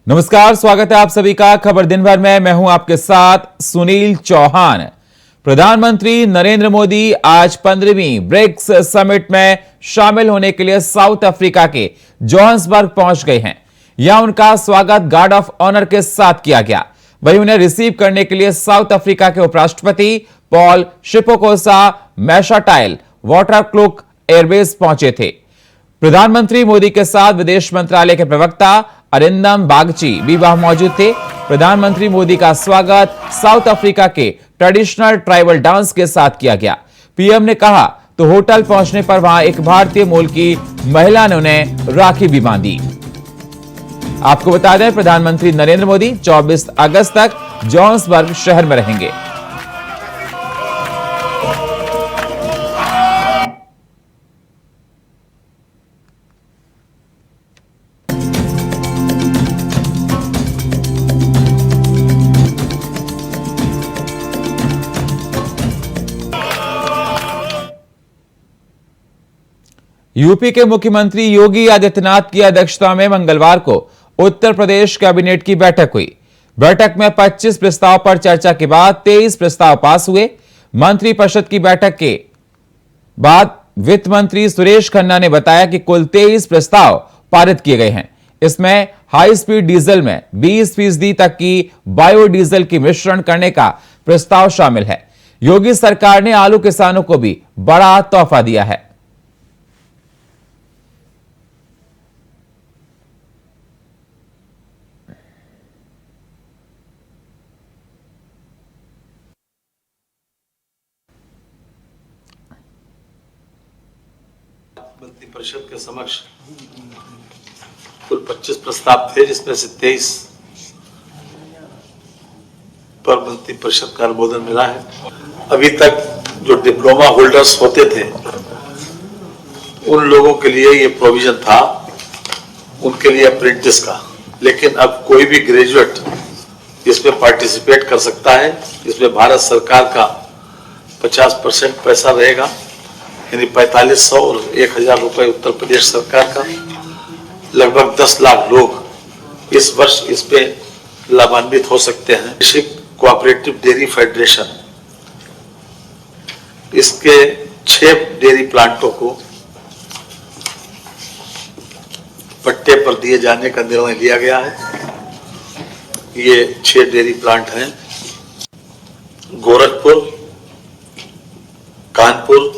नमस्कार, स्वागत है आप सभी का खबर दिन भर में। मैं हूं आपके साथ सुनील चौहान। प्रधानमंत्री नरेंद्र मोदी आज 15वीं ब्रिक्स समिट में शामिल होने के लिए साउथ अफ्रीका के जोहान्सबर्ग पहुंच गए हैं। यहां उनका स्वागत गार्ड ऑफ ऑनर के साथ किया गया। वहीं उन्हें रिसीव करने के लिए साउथ अफ्रीका के उपराष्ट्रपति पॉल शिपोकोसा मैशाटाइल वाटरक्लूक एयरबेस पहुंचे थे। प्रधानमंत्री मोदी के साथ विदेश मंत्रालय के प्रवक्ता अरिंदम बागची भी वहां मौजूद थे। प्रधानमंत्री मोदी का स्वागत साउथ अफ्रीका के ट्रेडिशनल ट्राइबल डांस के साथ किया गया। पीएम ने कहा तो होटल पहुंचने पर वहां एक भारतीय मूल की महिला ने उन्हें राखी भी बांधी। आपको बता दें, प्रधानमंत्री नरेंद्र मोदी 24 अगस्त तक जोहान्सबर्ग शहर में रहेंगे। यूपी के मुख्यमंत्री योगी आदित्यनाथ की अध्यक्षता में मंगलवार को उत्तर प्रदेश कैबिनेट की बैठक हुई। बैठक में 25 प्रस्ताव पर चर्चा के बाद 23 प्रस्ताव पास हुए। मंत्रिपरिषद की बैठक के बाद वित्त मंत्री सुरेश खन्ना ने बताया कि कुल 23 प्रस्ताव पारित किए गए हैं। इसमें हाई स्पीड डीजल में 20% तक की बायोडीजल की मिश्रण करने का प्रस्ताव शामिल है। योगी सरकार ने आलू किसानों को भी बड़ा तोहफा दिया है। मंत्रिपरिषद के समक्ष कुल 25 प्रस्ताव थे, जिसमें से 23 पर मंत्रिपरिषद का अनुमोदन मिला है। अभी तक जो डिप्लोमा होल्डर्स होते थे उन लोगों के लिए ये प्रोविजन था, उनके लिए अप्रेंटिस का, लेकिन अब कोई भी ग्रेजुएट इसमें पार्टिसिपेट कर सकता है। इसमें भारत सरकार का 50% पैसा रहेगा, यानी 4500 और 1000 रुपए उत्तर प्रदेश सरकार का। लगभग 10 लाख लोग इस वर्ष इस पे लाभान्वित हो सकते हैं। कृषि कोऑपरेटिव डेयरी फेडरेशन, इसके 6 डेयरी प्लांटों को पट्टे पर दिए जाने का निर्णय लिया गया है। ये 6 डेयरी प्लांट हैं: गोरखपुर, कानपुर,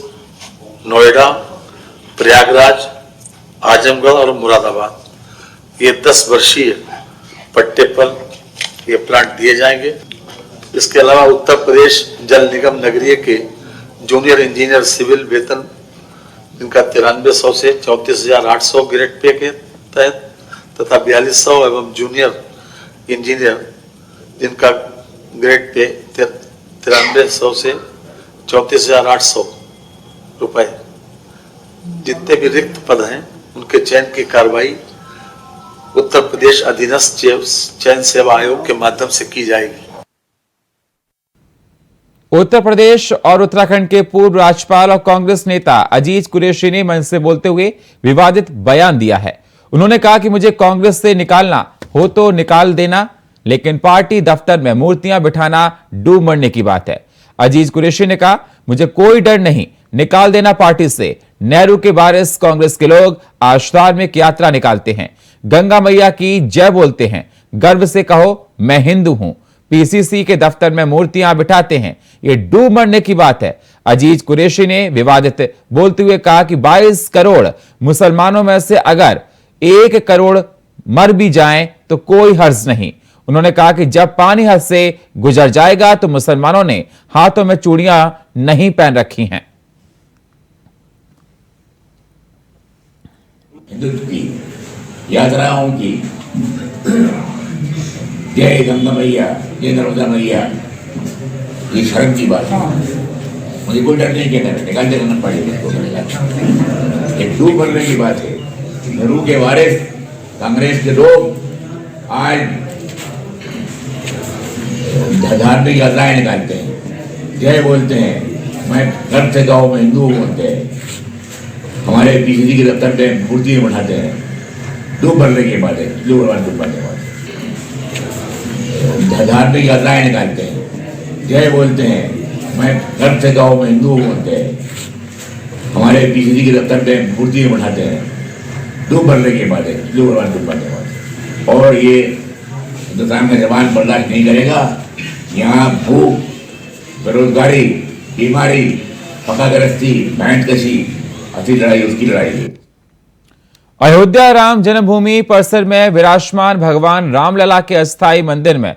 नोएडा, प्रयागराज, आजमगढ़ और मुरादाबाद। ये 10 वर्षीय पट्टे पर ये प्लांट दिए जाएंगे। इसके अलावा उत्तर प्रदेश जल निगम नगरीय के जूनियर इंजीनियर सिविल वेतन, जिनका 9300 से 34,800 ग्रेड पे के तहत तथा 4200 एवं जूनियर इंजीनियर जिनका ग्रेड पे 9300 से 34,800 रुपए, जितने भी रिक्त पद हैं उनके चयन की कार्रवाई उत्तर प्रदेश अधीनस्थ चयन सेवा आयोग के माध्यम से की जाएगी। उत्तर प्रदेश और उत्तराखंड के पूर्व राज्यपाल और कांग्रेस नेता अजीज कुरैशी ने मंच से बोलते हुए विवादित बयान दिया है। उन्होंने कहा कि मुझे कांग्रेस से निकालना हो तो निकाल देना, लेकिन पार्टी दफ्तर में मूर्तियां बिठाना डूब मरने की बात है। अजीज कुरैशी ने कहा, मुझे कोई डर नहीं, निकाल देना पार्टी से। नेहरू के वारिस कांग्रेस के लोग आज धार्मिक यात्रा निकालते हैं, गंगा मैया की जय बोलते हैं, गर्व से कहो मैं हिंदू हूं, पीसीसी के दफ्तर में मूर्तियां बिठाते हैं, ये डूब मरने की बात है। अजीज कुरैशी ने विवादित बोलते हुए कहा कि 22 करोड़ मुसलमानों में से अगर 1 करोड़ मर भी जाएं तो कोई हर्ज नहीं। उन्होंने कहा कि जब पानी हद से गुजर जाएगा तो मुसलमानों ने हाथों में चूड़ियां नहीं पहन रखी हैं। हिंदुत्व की यात्राओं की जय गंगा मैया, जय नर्मदा मैया, ये शर्म की बात है। मुझे कोई डर नहीं कहना, निकाल देना पड़ेगा। एक डूब मरने की बात है। नेहरू के वारिस कांग्रेस के लोग आज धार्मिक यात्राएं निकालते हैं, जय बोलते हैं, मैं घर से गाँव में हिंदू बोलते हैं, हमारे पीसीसी के दफ्तर में मूर्ति बनाते हैं। डूब मरने की बात है, डूब मरने की बात है। धार्मिक यात्राएं निकालते हैं, जय बोलते हैं, मैं गर्व से गाँव में हिंदू बोलते हैं, हमारे पीसीसी के दफ्तर पे मूर्ति बैठाते हैं, धूप भरने के बाद धूप भरने के बाद। और ये हिंदुस्तान का जवान बर्दाश्त नहीं करेगा। यहाँ भूख, बेरोजगारी, बीमारी, पकागरस्ती, बैंड कशी, असली लड़ाई उसकी लड़ाई है। अयोध्या राम जन्मभूमि परिसर में विराजमान भगवान रामलला के अस्थायी मंदिर में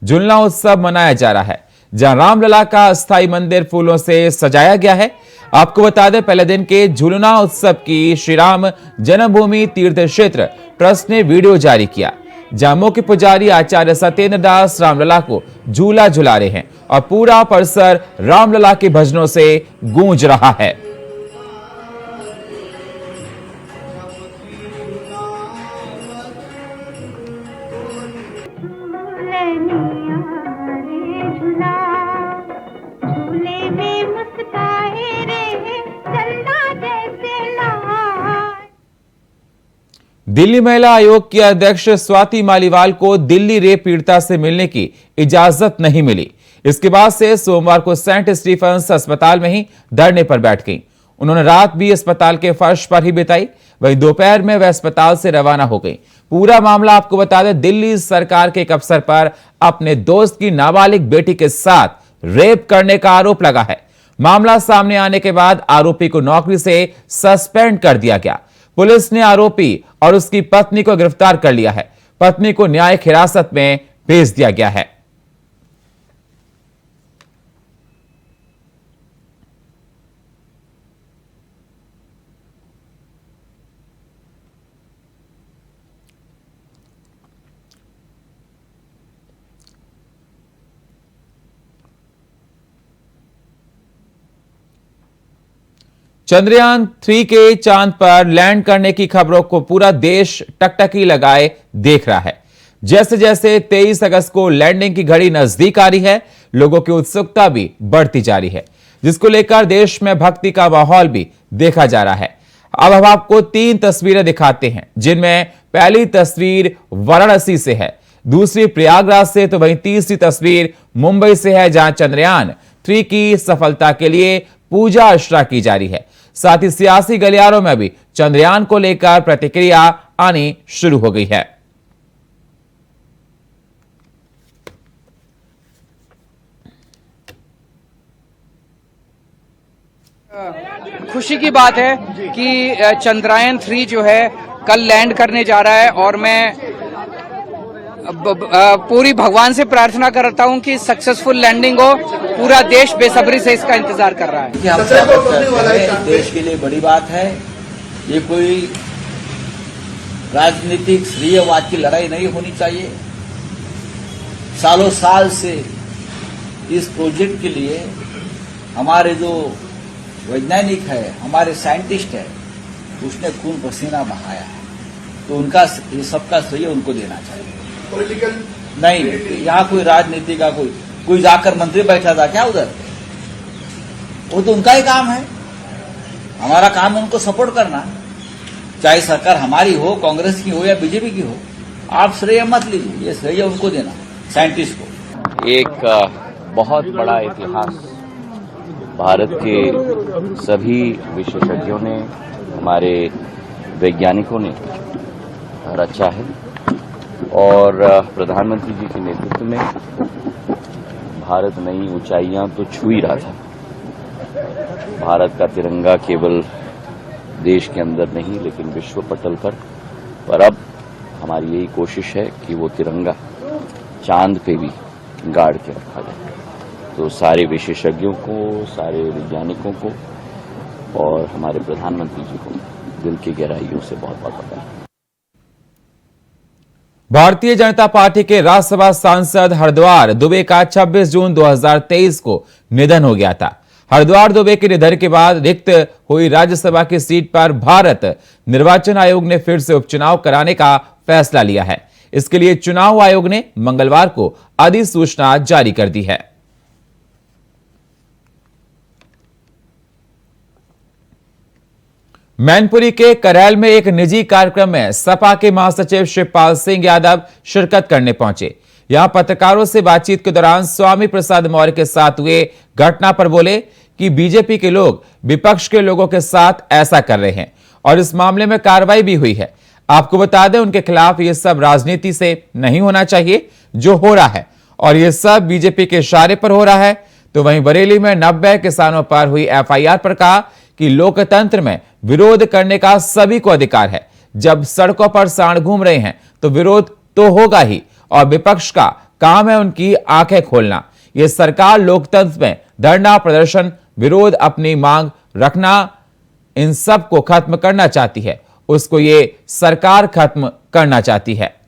झूलना उत्सव मनाया जा रहा है, जहां रामलला का अस्थायी मंदिर फूलों से सजाया गया है। आपको बता दें, पहले दिन के झूलना उत्सव की श्री राम जन्मभूमि तीर्थ क्षेत्र ट्रस्ट ने वीडियो जारी किया, जहां मुख्य पुजारी आचार्य सत्येंद्र दास रामलला को झूला झुला रहे हैं और पूरा परिसर रामलला के भजनों से गूंज रहा है। दिल्ली महिला आयोग की अध्यक्ष स्वाति मालीवाल को दिल्ली रेप पीड़िता से मिलने की इजाजत नहीं मिली। इसके बाद से सोमवार को सेंट स्टीफेंस अस्पताल में ही धरने पर बैठ गईं। उन्होंने रात भी अस्पताल के फर्श पर ही बिताई, वहीं दोपहर में वह अस्पताल से रवाना हो गई। पूरा मामला आपको बता दें, दिल्ली सरकार के एक अफसर पर अपने दोस्त की नाबालिग बेटी के साथ रेप करने का आरोप लगा है। मामला सामने आने के बाद आरोपी को नौकरी से सस्पेंड कर दिया गया। पुलिस ने आरोपी और उसकी पत्नी को गिरफ्तार कर लिया है। पत्नी को न्यायिक हिरासत में भेज दिया गया है। चंद्रयान 3 के चांद पर लैंड करने की खबरों को पूरा देश टकटकी लगाए देख रहा है। जैसे जैसे 23 अगस्त को लैंडिंग की घड़ी नजदीक आ रही है, लोगों की उत्सुकता भी बढ़ती जा रही है, जिसको लेकर देश में भक्ति का माहौल भी देखा जा रहा है। अब हम आपको 3 तस्वीरें दिखाते हैं, जिनमें पहली तस्वीर वाराणसी से है, दूसरी प्रयागराज से, तो वहीं तीसरी तस्वीर मुंबई से है, जहां चंद्रयान 3 की सफलता के लिए पूजा अर्चना की जा रही है। साथ ही सियासी गलियारों में भी चंद्रयान को लेकर प्रतिक्रिया आनी शुरू हो गई है। खुशी की बात है कि चंद्रयान 3 जो है कल लैंड करने जा रहा है और मैं पूरी भगवान से प्रार्थना करता हूं कि सक्सेसफुल लैंडिंग हो। पूरा देश बेसब्री से इसका इंतजार कर रहा है। हम स्वागत करते हैं, देश के लिए बड़ी बात है। ये कोई राजनीतिक श्रेयवाद की लड़ाई नहीं होनी चाहिए। सालों साल से इस प्रोजेक्ट के लिए हमारे जो वैज्ञानिक है, हमारे साइंटिस्ट है, उसने खून पसीना बहाया है, तो उनका ये सबका श्रेय उनको देना चाहिए। पॉलिटिकल नहीं, यहाँ कोई राजनीति का कोई जाकर मंत्री बैठा था क्या उधर? वो तो उनका ही काम है। हमारा काम है उनको सपोर्ट करना, चाहे सरकार हमारी हो, कांग्रेस की हो या बीजेपी की हो। आप श्रेय मत लीजिए, ये श्रेय उनको देना, साइंटिस्ट को। एक बहुत बड़ा इतिहास भारत के सभी विशेषज्ञों ने, हमारे वैज्ञानिकों ने रचा है और प्रधानमंत्री जी के नेतृत्व में भारत नई ऊंचाइयां तो छू ही रहा था। भारत का तिरंगा केवल देश के अंदर नहीं लेकिन विश्व पटल पर अब हमारी यही कोशिश है कि वो तिरंगा चांद पे भी गाड़ के रखा जाए। तो सारे विशेषज्ञों को, सारे वैज्ञानिकों को और हमारे प्रधानमंत्री जी को दिल की गहराइयों से बहुत बहुत बधाई। भारतीय जनता पार्टी के राज्यसभा सांसद हरद्वार दुबे का 26 जून 2023 को निधन हो गया था। हरद्वार दुबे के निधन के बाद रिक्त हुई राज्यसभा की सीट पर भारत निर्वाचन आयोग ने फिर से उपचुनाव कराने का फैसला लिया है। इसके लिए चुनाव आयोग ने मंगलवार को अधिसूचना जारी कर दी है। मैनपुरी के करैल में एक निजी कार्यक्रम में सपा के महासचिव शिवपाल सिंह यादव शिरकत करने पहुंचे। यहां पत्रकारों से बातचीत के दौरान स्वामी प्रसाद मौर्य के साथ हुए घटना पर बोले कि बीजेपी के लोग विपक्ष के लोगों के साथ ऐसा कर रहे हैं और इस मामले में कार्रवाई भी हुई है। आपको बता दें, उनके खिलाफ यह सब राजनीति से नहीं होना चाहिए जो हो रहा है, और यह सब बीजेपी के इशारे पर हो रहा है। तो वहीं बरेली में 90 किसानों पर हुई एफआईआर पर कहा कि लोकतंत्र में विरोध करने का सभी को अधिकार है। जब सड़कों पर सांड घूम रहे हैं तो विरोध तो होगा ही, और विपक्ष का काम है उनकी आंखें खोलना। यह सरकार लोकतंत्र में धरना प्रदर्शन विरोध अपनी मांग रखना इन सब को खत्म करना चाहती है, उसको ये सरकार खत्म करना चाहती है।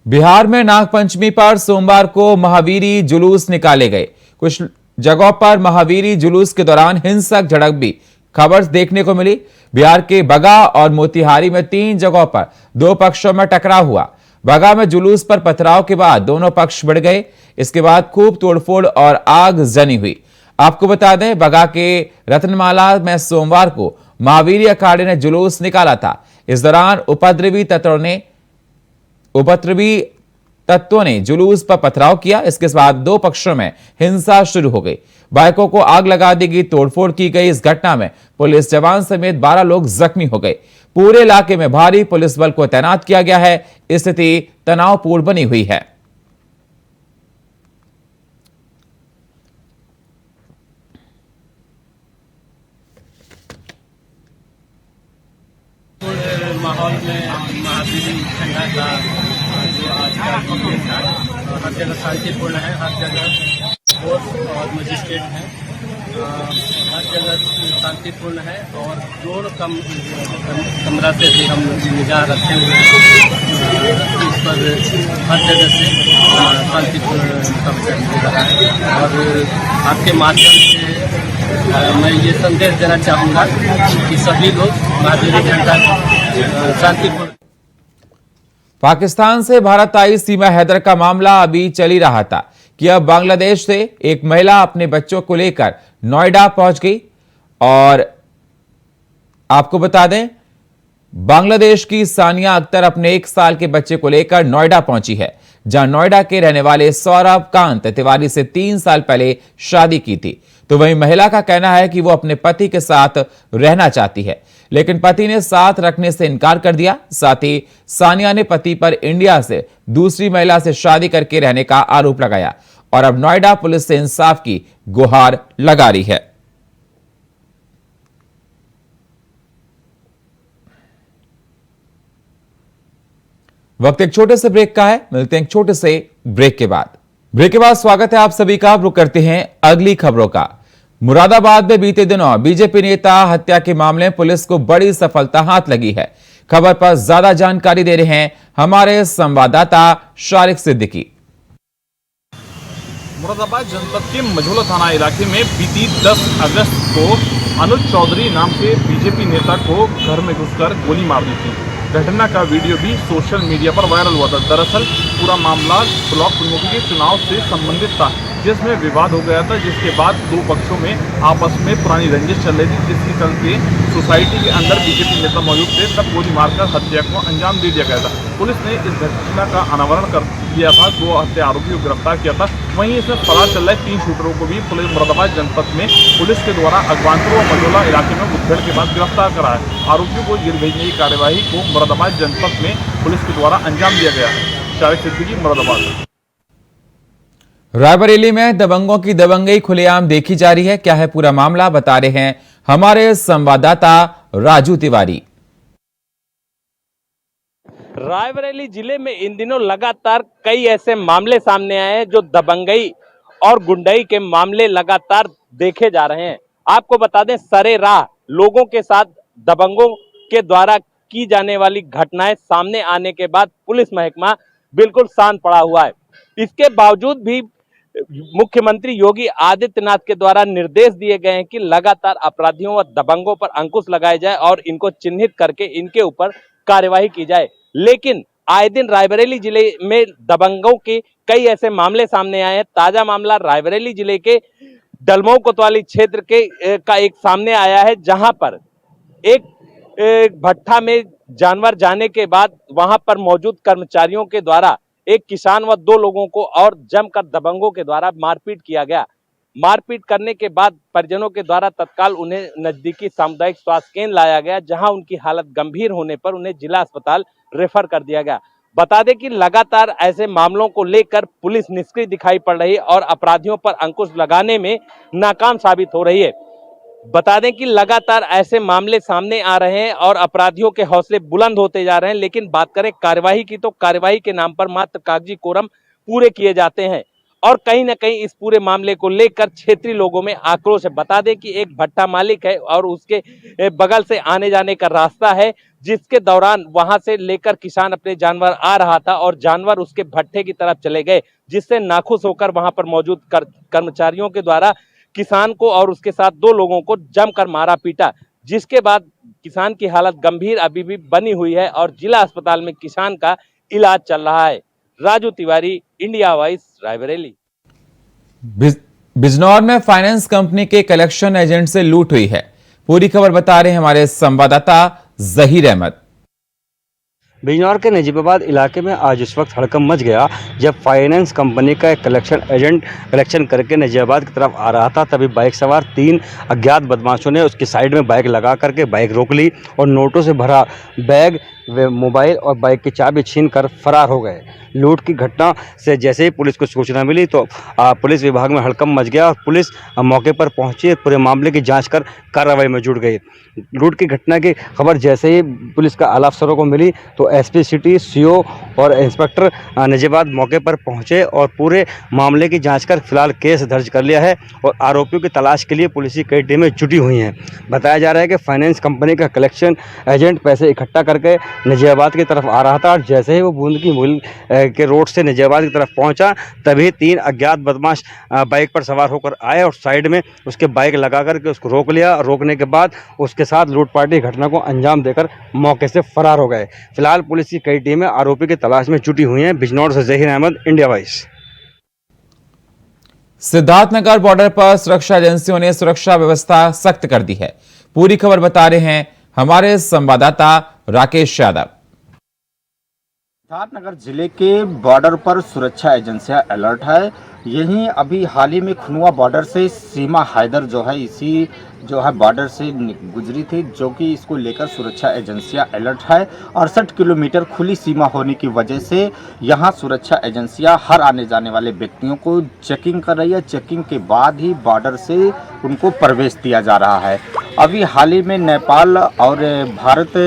बिहार में नागपंचमी पर सोमवार को महावीरी जुलूस निकाले गए। कुछ जगहों पर महावीरी जुलूस के दौरान हिंसक झड़प भी खबर देखने को मिली। बिहार के बगा और मोतिहारी में 3 जगहों पर 2 पक्षों में टकराव हुआ। बगा में जुलूस पर पथराव के बाद दोनों पक्ष बढ़ गए। इसके बाद खूब तोड़फोड़ और आगजनी हुई। आपको बता दें, बगा के रत्नमाला में सोमवार को महावीरी अखाड़े ने जुलूस निकाला था। इस दौरान उपद्रवी तत्वों ने जुलूस पर पथराव किया। इसके बाद 2 पक्षों में हिंसा शुरू हो गई। बाइकों को आग लगा दी गई, तोड़फोड़ की गई। इस घटना में पुलिस जवान समेत 12 लोग जख्मी हो गए। पूरे इलाके में भारी पुलिस बल को तैनात किया गया है। स्थिति तनावपूर्ण बनी हुई है। माहौल में महावीरी झंडा का जो आज का प्रोग्राम था, हर जगह शांतिपूर्ण है। हर जगह कोर्ट और मजिस्ट्रेट हैं, हर जगह शांतिपूर्ण है और जोर कमरा से भी हम निगाह रखे हुए हैं। इस पर हर जगह से शांतिपूर्ण कार्यक्रम हो रहा है। और आपके माध्यम से मैं ये संदेश देना चाहूँगा कि सभी लोग महावीरी झंडा शांतिपूर्ण। पाकिस्तान से भारत आई सीमा हैदर का मामला अभी चल ही रहा था कि अब बांग्लादेश से एक महिला अपने बच्चों को लेकर नोएडा पहुंच गई। और आपको बता दें, बांग्लादेश की सानिया अख्तर अपने 1 साल के बच्चे को लेकर नोएडा पहुंची है, जहां नोएडा के रहने वाले सौरभ कांत तिवारी से 3 साल पहले शादी की थी। तो वहीं महिला का कहना है कि वो अपने पति के साथ रहना चाहती है, लेकिन पति ने साथ रखने से इनकार कर दिया। साथ ही सानिया ने पति पर इंडिया से दूसरी महिला से शादी करके रहने का आरोप लगाया और अब नोएडा पुलिस से इंसाफ की गुहार लगा रही है। वक्त एक छोटे से ब्रेक का है, मिलते हैं एक छोटे से ब्रेक के बाद। स्वागत है आप सभी का। रुक करते हैं अगली खबरों का। मुरादाबाद में बीते दिनों बीजेपी नेता हत्या के मामले में पुलिस को बड़ी सफलता हाथ लगी है। खबर पर ज्यादा जानकारी दे रहे हैं हमारे संवाददाता शारिक सिद्दीकी। मुरादाबाद जनपद के मझौला थाना इलाके में बीती 10 अगस्त को अनुज चौधरी नाम के बीजेपी नेता को घर में घुसकर गोली मार दी थी। घटना का वीडियो भी सोशल मीडिया पर वायरल हुआ था। दरअसल पूरा मामला ब्लॉक प्रमुखों के चुनाव से संबंधित था, जिसमें विवाद हो गया था, जिसके बाद 2 पक्षों में आपस में पुरानी रंजिश चल रही थी, जिसके चलते सोसाइटी के अंदर बीजेपी नेता मौजूद थे, तब गोली मारकर हत्या को अंजाम दे दिया गया था। पुलिस ने इस घटना का अनावरण कर दिया था, 2 हत्या आरोपियों को गिरफ्तार किया था। वहीं इसमें फरार चल रहे 3 शूटरों को भी पुलिस मुरादाबाद जनपद में पुलिस के द्वारा अगवानपुर और मझौला इलाके में मुठभेड़ के बाद गिरफ्तार करा है। आरोपियों को जेल भेजने की कार्यवाही को मुरादाबाद जनपद में पुलिस के द्वारा अंजाम दिया गया है। शारिक सिद्दीकी, मुरादाबाद। रायबरेली में दबंगों की दबंगई खुलेआम देखी जा रही है। क्या है पूरा मामला, बता रहे हैं हमारे संवाददाता राजू तिवारी। रायबरेली जिले में इन दिनों लगातार कई ऐसे मामले सामने आए हैं जो दबंगई और गुंडई के मामले लगातार देखे जा रहे हैं। आपको बता दें, सरेराह लोगों के साथ दबंगों के द्वारा की जाने वाली घटनाएं सामने आने के बाद पुलिस महकमा बिल्कुल शांत पड़ा हुआ है। इसके बावजूद भी मुख्यमंत्री योगी आदित्यनाथ के द्वारा निर्देश दिए गए हैं कि लगातार अपराधियों व दबंगों पर अंकुश लगाया जाए और इनको चिन्हित करके इनके ऊपर कार्यवाही की जाए। लेकिन आए दिन रायबरेली जिले में दबंगों के कई ऐसे मामले सामने आए हैं। ताजा मामला रायबरेली जिले के डलमऊ कोतवाली क्षेत्र के का एक सामने आया है, जहां पर एक भट्ठा में जानवर जाने के बाद वहां पर मौजूद कर्मचारियों के द्वारा एक किसान व 2 लोगों को और जमकर दबंगों के द्वारा मारपीट किया गया। मारपीट करने के बाद परिजनों के द्वारा तत्काल उन्हें नजदीकी सामुदायिक स्वास्थ्य केंद्र लाया गया, जहां उनकी हालत गंभीर होने पर उन्हें जिला अस्पताल रेफर कर दिया गया। बता दें कि लगातार ऐसे मामलों को लेकर पुलिस निष्क्रिय दिखाई पड़ रही है और अपराधियों पर अंकुश लगाने में नाकाम साबित हो रही है। बता दें कि लगातार ऐसे मामले सामने आ रहे हैं और अपराधियों के हौसले बुलंद होते जा रहे हैं, लेकिन बात करें कार्यवाही की तो कार्यवाही के नाम पर मात्र कागजी कोरम पूरे किए जाते हैं और कहीं ना कहीं इस पूरे मामले को लेकर क्षेत्रीय लोगों में आक्रोश है। बता दें कि एक भट्टा मालिक है और उसके बगल से आने जाने का रास्ता है, जिसके दौरान वहां से लेकर किसान अपने जानवर आ रहा था और जानवर उसके भट्टे की तरफ चले गए, जिससे नाखुश होकर वहां पर मौजूद कर्मचारियों के द्वारा किसान को और उसके साथ 2 लोगों को जमकर मारा पीटा, जिसके बाद किसान की हालत गंभीर अभी भी बनी हुई है और जिला अस्पताल में किसान का इलाज चल रहा है। Raju Tiwari, India voice, Raebareli. बिजनौर में फाइनेंस कंपनी के कलेक्शन एजेंट से लूट हुई है। पूरी खबर बता रहे हैं हमारे संवाददाता जहीर अहमद। बिजनौर के नजीबाबाद इलाके में आज उस वक्त हड़कंप मच गया जब फाइनेंस कंपनी का एक कलेक्शन एजेंट कलेक्शन करके नजीबाबाद की तरफ आ रहा था। तभी बाइक सवार 3 अज्ञात बदमाशों ने उसकी साइड में बाइक लगा करके बाइक रोक ली और नोटों से भरा बैग, मोबाइल और बाइक की चाबी छीन कर फरार हो गए। लूट की घटना से जैसे ही पुलिस को सूचना मिली तो पुलिस विभाग में हड़कंप मच गया और पुलिस मौके पर पहुंची, पूरे मामले की जांच कर कार्रवाई में जुट गई। लूट की घटना की खबर जैसे ही पुलिस का आला अफसरों को मिली तो एसपी सिटी, सीओ और इंस्पेक्टर नजीबाबाद मौके पर पहुंचे और पूरे मामले की जांच कर फिलहाल केस दर्ज कर लिया है और आरोपियों की तलाश के लिए पुलिस की कई टीमें जुटी हुई हैं। बताया जा रहा है कि फाइनेंस कंपनी का कलेक्शन एजेंट पैसे इकट्ठा करके नजीबाबाद की तरफ आ रहा था और जैसे ही वो बूंद की मूल के रोड से नजीबाबाद की तरफ पहुंचा तभी 3 अज्ञात बदमाश बाइक पर सवार होकर आए और साइड में उसके बाइक लगा करके उसको रोक लिया। रोकने के बाद उसके साथ लूटपाट की घटना को अंजाम देकर मौके से फरार हो गए। फिलहाल पुलिस की कई टीमें आरोपी की तलाश में जुटी हुई हैं। बिजनौर से Zaheer Ahmed, India voice. Siddharthnagar border पर सुरक्षा एजेंसियों ने सुरक्षा व्यवस्था सख्त कर दी है। पूरी खबर बता रहे हैं हमारे संवाददाता राकेश यादव। सिद्धार्थनगर जिले के बॉर्डर पर सुरक्षा एजेंसियां अलर्ट है। यहीं अभी हाल ही में खुनुआ बॉर्डर से सीमा हैदर इसी बॉर्डर से गुजरी थी, जो कि इसको लेकर सुरक्षा एजेंसियां अलर्ट है। 68 किलोमीटर खुली सीमा होने की वजह से यहां सुरक्षा एजेंसियां हर आने जाने वाले व्यक्तियों को चेकिंग कर रही है। चेकिंग के बाद ही बॉर्डर से उनको प्रवेश दिया जा रहा है। अभी हाल ही में नेपाल और भारत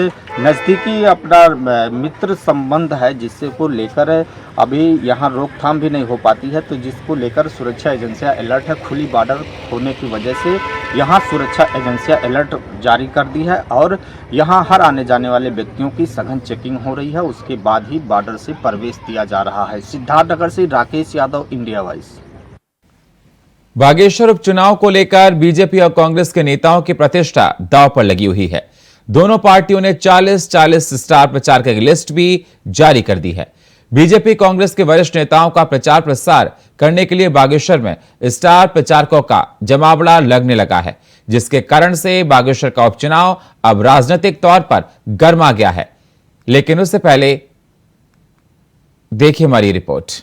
नज़दीकी अपना मित्र संबंध है, जिससे को लेकर अभी यहाँ रोकथाम भी नहीं हो पाती है, तो जिसको लेकर सुरक्षा एजेंसियां अलर्ट है। खुली बॉर्डर होने की वजह से यहाँ सुरक्षा एजेंसियां अलर्ट जारी कर दी है और यहाँ हर आने जाने वाले व्यक्तियों की सघन चेकिंग हो रही है। उसके बाद ही बॉर्डर से प्रवेश दिया जा रहा है। सिद्धार्थनगर से राकेश यादव, इंडिया वॉइस। बागेश्वर उपचुनाव को लेकर बीजेपी और कांग्रेस के नेताओं की प्रतिष्ठा दांव पर लगी हुई है। दोनों पार्टियों ने 40-40 स्टार प्रचारकों की लिस्ट भी जारी कर दी है। बीजेपी कांग्रेस के वरिष्ठ नेताओं का प्रचार प्रसार करने के लिए बागेश्वर में स्टार प्रचारकों का जमावड़ा लगने लगा है, जिसके कारण से बागेश्वर का उपचुनाव अब राजनीतिक तौर पर गर्मा गया है। लेकिन उससे पहले देखिए हमारी रिपोर्ट।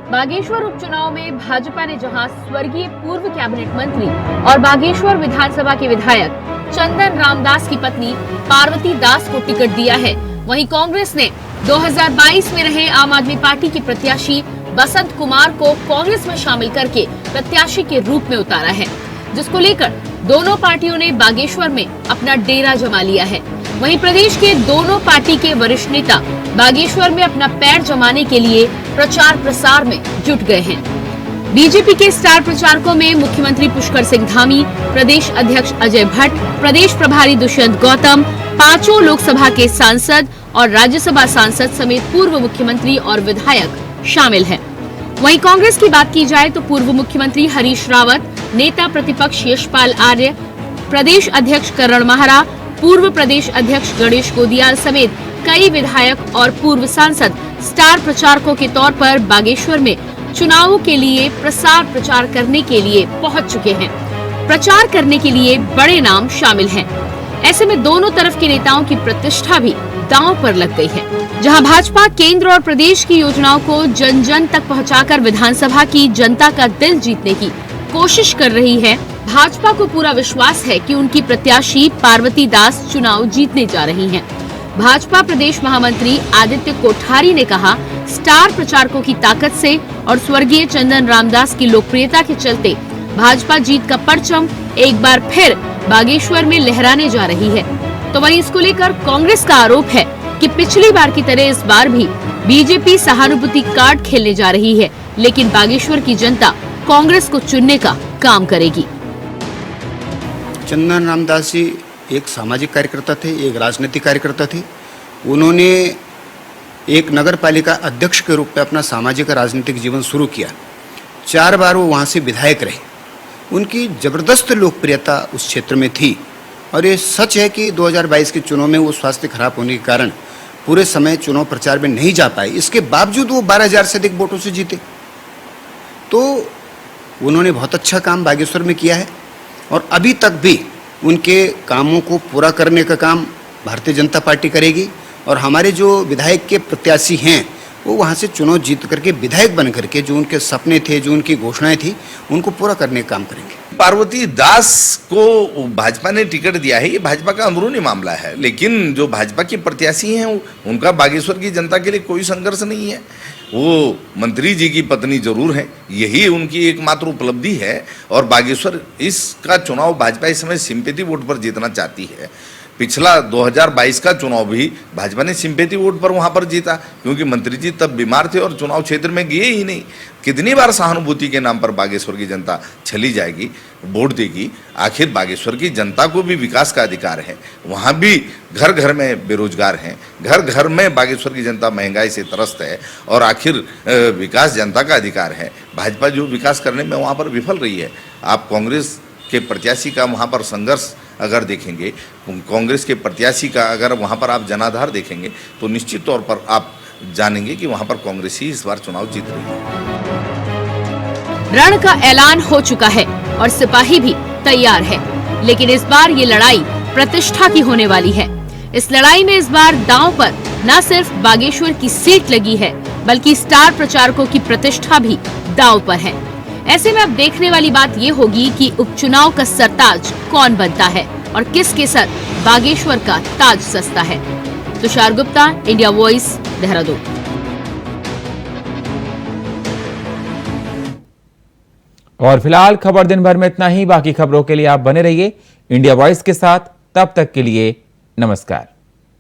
बागेश्वर उपचुनाव में भाजपा ने जहां स्वर्गीय पूर्व कैबिनेट मंत्री और बागेश्वर विधानसभा के विधायक चंदन रामदास की पत्नी पार्वती दास को टिकट दिया है, वहीं कांग्रेस ने 2022 में रहे आम आदमी पार्टी के प्रत्याशी बसंत कुमार को कांग्रेस में शामिल करके प्रत्याशी के रूप में उतारा है, जिसको लेकर दोनों पार्टियों ने बागेश्वर में अपना डेरा जमा लिया है। वहीं प्रदेश के दोनों पार्टी के वरिष्ठ नेता बागेश्वर में अपना पैर जमाने के लिए प्रचार प्रसार में जुट गए हैं। बीजेपी के स्टार प्रचारकों में मुख्यमंत्री पुष्कर सिंह धामी, प्रदेश अध्यक्ष अजय भट्ट, प्रदेश प्रभारी दुष्यंत गौतम, 5 लोकसभा के सांसद और राज्यसभा सांसद समेत पूर्व मुख्यमंत्री और विधायक शामिल हैं। वहीं कांग्रेस की बात की जाए तो पूर्व मुख्यमंत्री हरीश रावत, नेता प्रतिपक्ष यशपाल आर्य, प्रदेश अध्यक्ष करण माहरा, पूर्व प्रदेश अध्यक्ष गणेश गोदियाल समेत कई विधायक और पूर्व सांसद स्टार प्रचारकों के तौर पर बागेश्वर में चुनावों के लिए प्रसार प्रचार करने के लिए पहुंच चुके हैं। प्रचार करने के लिए बड़े नाम शामिल हैं। ऐसे में दोनों तरफ के नेताओं की प्रतिष्ठा भी दांव पर लग गई है। जहां भाजपा केंद्र और प्रदेश की योजनाओं को जन जन तक पहुंचाकर विधानसभा की जनता का दिल जीतने की कोशिश कर रही है, भाजपा को पूरा विश्वास है कि उनकी प्रत्याशी पार्वती दास चुनाव जीतने जा रही हैं। भाजपा प्रदेश महामंत्री आदित्य कोठारी ने कहा, स्टार प्रचारकों की ताकत से और स्वर्गीय चंदन रामदास की लोकप्रियता के चलते भाजपा जीत का परचम एक बार फिर बागेश्वर में लहराने जा रही है। तो वहीं इसको लेकर कांग्रेस का आरोप है कि पिछली बार की तरह इस बार भी बीजेपी सहानुभूति कार्ड खेलने जा रही है, लेकिन बागेश्वर की जनता कांग्रेस को चुनने का काम करेगी। चंदन रामदास जी एक सामाजिक कार्यकर्ता थे, एक राजनीतिक कार्यकर्ता थे। उन्होंने एक नगर पालिका अध्यक्ष के रूप में अपना सामाजिक और राजनीतिक जीवन शुरू किया। 4 बार वो वहाँ से विधायक रहे। उनकी जबरदस्त लोकप्रियता उस क्षेत्र में थी और ये सच है कि 2022 के चुनाव में वो स्वास्थ्य खराब होने के कारण पूरे समय चुनाव प्रचार में नहीं जा पाए। इसके बावजूद वो 12,000 से अधिक वोटों से जीते। तो उन्होंने बहुत अच्छा काम बागेश्वर में किया है और अभी तक भी उनके कामों को पूरा करने का काम भारतीय जनता पार्टी करेगी और हमारे जो विधायक के प्रत्याशी हैं वो वहाँ से चुनाव जीत करके विधायक बन करके जो उनके सपने थे, जो उनकी घोषणाएं थी, उनको पूरा करने का काम करेंगे। पार्वती दास को भाजपा ने टिकट दिया है, ये भाजपा का अंदरूनी मामला है, लेकिन जो भाजपा के प्रत्याशी हैं उनका बागेश्वर की जनता के लिए कोई संघर्ष नहीं है। वो मंत्री जी की पत्नी जरूर है, यही उनकी एकमात्र उपलब्धि है और बागेश्वर इसका चुनाव भाजपा इस समय सिंपैथी वोट पर जीतना चाहती है। पिछला 2022 का चुनाव भी भाजपा ने सिंपैथी वोट पर वहां पर जीता, क्योंकि मंत्री जी तब बीमार थे और चुनाव क्षेत्र में गए ही नहीं। कितनी बार सहानुभूति के नाम पर बागेश्वर की जनता चली जाएगी, वोट देगी? आखिर बागेश्वर की जनता को भी विकास का अधिकार है, वहाँ भी घर घर में बेरोजगार हैं, घर घर में बागेश्वर की जनता महंगाई से त्रस्त है और आखिर विकास जनता का अधिकार है। भाजपा जो विकास करने में वहाँ पर विफल रही है। आप कांग्रेस के प्रत्याशी का वहाँ पर संघर्ष अगर देखेंगे, कांग्रेस के प्रत्याशी का अगर वहाँ पर आप जनाधार देखेंगे तो निश्चित तौर पर आप जानेंगे कि वहाँ पर कांग्रेस ही इस बार चुनाव जीत रही है। रण का ऐलान हो चुका है और सिपाही भी तैयार है, लेकिन इस बार ये लड़ाई प्रतिष्ठा की होने वाली है। इस लड़ाई में इस बार दांव पर न सिर्फ बागेश्वर की सीट लगी है, बल्कि स्टार प्रचारकों की प्रतिष्ठा भी दांव पर है। ऐसे में अब देखने वाली बात ये होगी कि उपचुनाव का सरताज कौन बनता है और किसके सर बागेश्वर का ताज सस्ता है। Tushar Gupta, India voice, Dehradun. और फिलहाल खबर दिन भर में इतना ही। बाकी खबरों के लिए आप बने रहिए इंडिया वॉइस के साथ। तब तक के लिए नमस्कार।